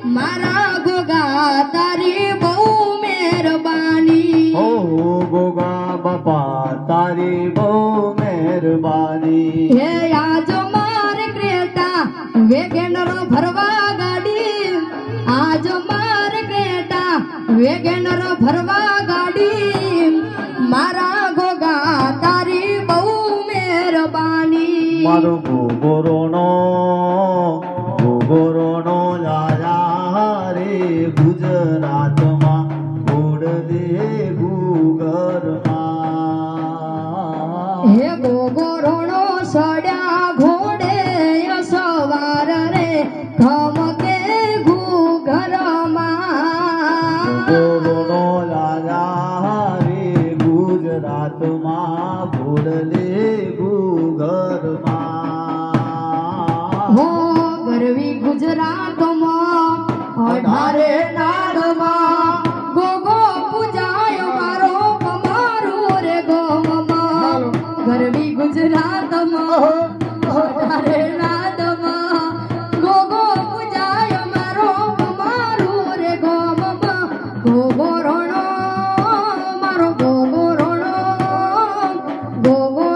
મારા ગોગા તારી બહુ મહેરબાની ઓ ગોગા બાપા તારી બહુ મહેરબાની હે આજ મારે ક્રેટા વેગેનરો ભરવા ગાડી આજ મારે ક્રેટા વેગેનરો ભરવા ગાડી મારા ગોગા તારી બહુ મહેરબાની મારો ગોગોરોનો લાયા રે ગુજરાતમાં ઘોડલે ઘૂઘરમાં હે ગોગોરોણો સડ્યા ઘોડે સવાર રે ખમકે ઘૂઘરમાં ગોગોરોનો લાયા રે ગુજરાતમાં ઘોડલે ઘૂઘરમાં હો ગરવી ગુજરાતમાં અઢારે નાડમાં ગોગો પૂજાય મારો કમારું રે ગોમમાં ગરવી ગુજરાતમાં અઢારે નાડમાં ગોગો પૂજાય મારો કમારું રે ગોમમાં ગોગો રોણો મારો ગોગો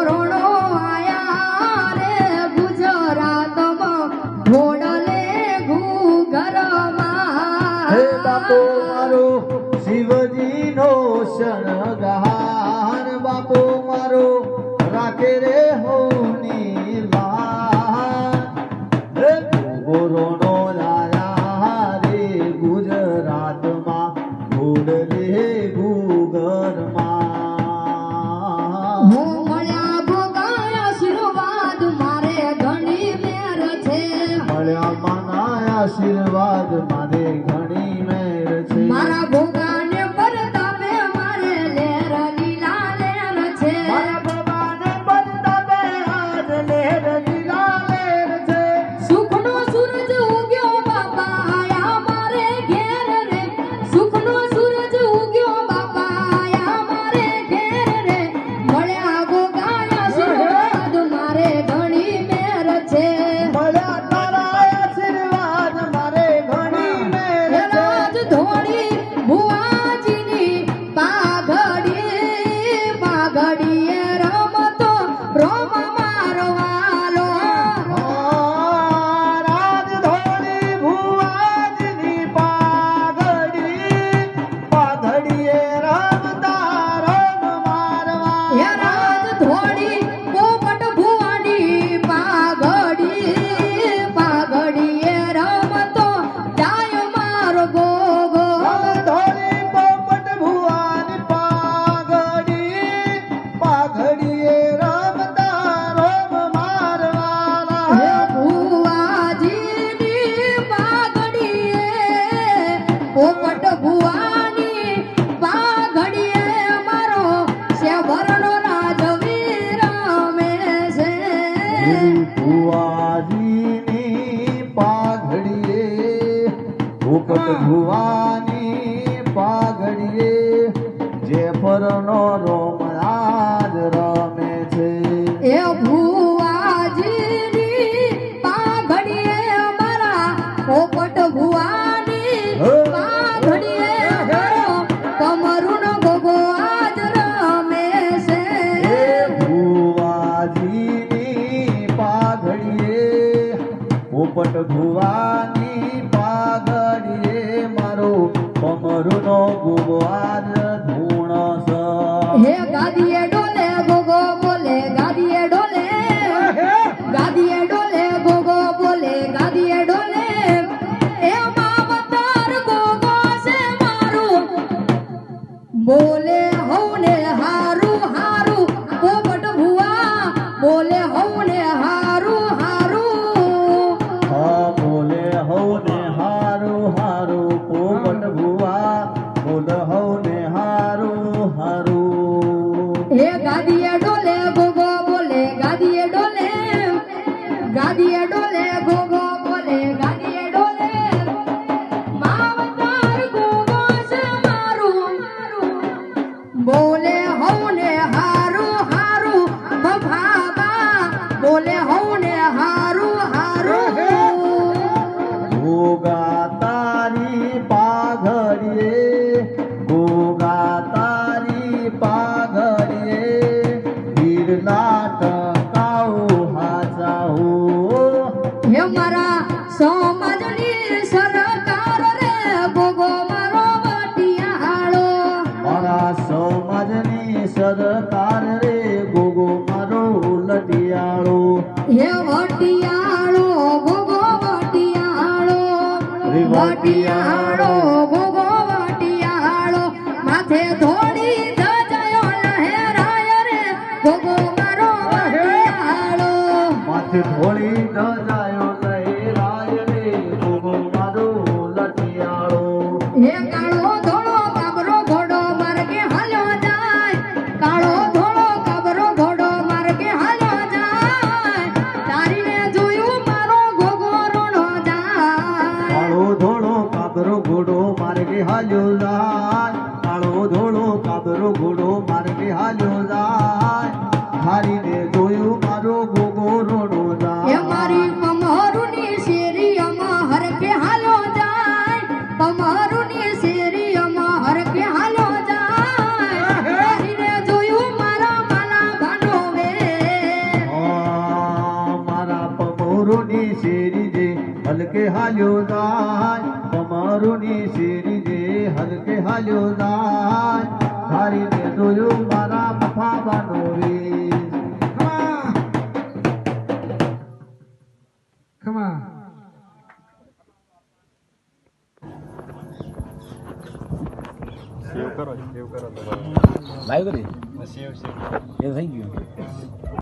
રોણો આયા રે ગુજરાતમાં ઘોડલે ઘૂઘરમાં હે બાપો મારો શિવજીનો શણગાર બાપો મારો રાખે રે હોની લાર હે ગોગોરોનો લાયા રે ગુજરાતમાં ઘોડલે ઘૂઘરમાં હું મળ્યા ભોગા આશીર્વાદ મારે ઘણી મેર છે મળ્યા માના આશીર્વાદ મારે ઘણી મેર છે મારા ભોગાને પરતાપે મારે લેર લીલા લેર છે મારા બાબાને પરતાપે આજ લહેર લીલા લહેર છે સુખનો સૂરજ ઉગ્યો બાપા આયા મારે ઘેર રે સુખનો સૂરજ ઉગ્યો બાપા આયા મારે ઘેર રે મળ્યા ભોગા આશીર્વાદ મારે ઘણી મેર છે મળ્યા તારા આશીર્વાદ મારે ઘણી મેર છે રાજ ધોળી ભુવાજીની પાઘડીએ રમતો રોમ મારવાલો રાજધોળી ભુવાજીની પાઘડીએ રમતા રમ મારવા હે રાજ ધોળી પોપટ ભુવાની પાઘડીએ રમતો જાય મારો ગોગો ધોળી પોપટ ભુવાની પાઘડીએ રમતા રમ મારવાલા હે ભુવાજીની પાઘડીએ પોપટ ભુવાની પાઘડીએ મારો શેભરનો રાજવીર રમે છે ભુવાજીની પાઘડીએ ભૂપત ભુવાની પાઘડીએ જેફરનો રોમરાજ રમે છે એ ભુવાજીની પાઘડીએ મારા પોપટ ભુવાની પાઘડીએ મારો કમરુનો ગોગો આજ રમે છે હે ભુવાજીની પાઘડીએ પોપટ ભુવાની પાઘડીએ મારો કમરુનો ગુગવાજ ધૂણસ હે ગાદીએ ડોલે ગોગો બોલે ગાદીએ ડોલે ગોગો બોલે ગાદીએ ડોલે એ માવતર ગોગો છે મારું બોલે હવને હારું હારું પોપટ ભુવા બોલે હવને હારું હારું હા બોલે હવને હારું હારું પોપટ ભુવા બોલ હવને વટિયાળો ગોગો વટિયાળો માથે ધોળી ધજાયો લહેરાય રે ગોગો મારો વટિયાળો માથે ધોળી ધજાયો લહેરાય રે ગોગો મારો લટિયાળો હે કાળો ધોળો કાબરો ઘોડો માર્ગે હાલ્યો જાય કાળો ધોળો કાબરો ઘોડો માર્ગે હાલ્યો જાય તારીને જોયું મારો ગોગો રોણો જાય કાળો ધોળો કાબરો ઘોડો માર્ગે હાલ્યો જાય કાળો ધોળો કાબરો ઘોડો માર્ગે હાલ્યો જાય હારીને જોયું મારો ગોગો રોડો એ જાય મારી કમરુની શેરીઓમાં હરખે હાલો જાય કમરુની શેરીઓમાં હરખે હાલો જાય તારીને જોયું મારા માલા ભાનો વે મારા પમોરોની શેરી જે હલકે હાલ્યો જાય પમરોની શેરી જે હલકે હાલ્યો જાય હારીને જોયું મારા મફાબાનો વેશ સેવ કરો તમારે લાઈવ કરી સેવ એ થઈ ગયું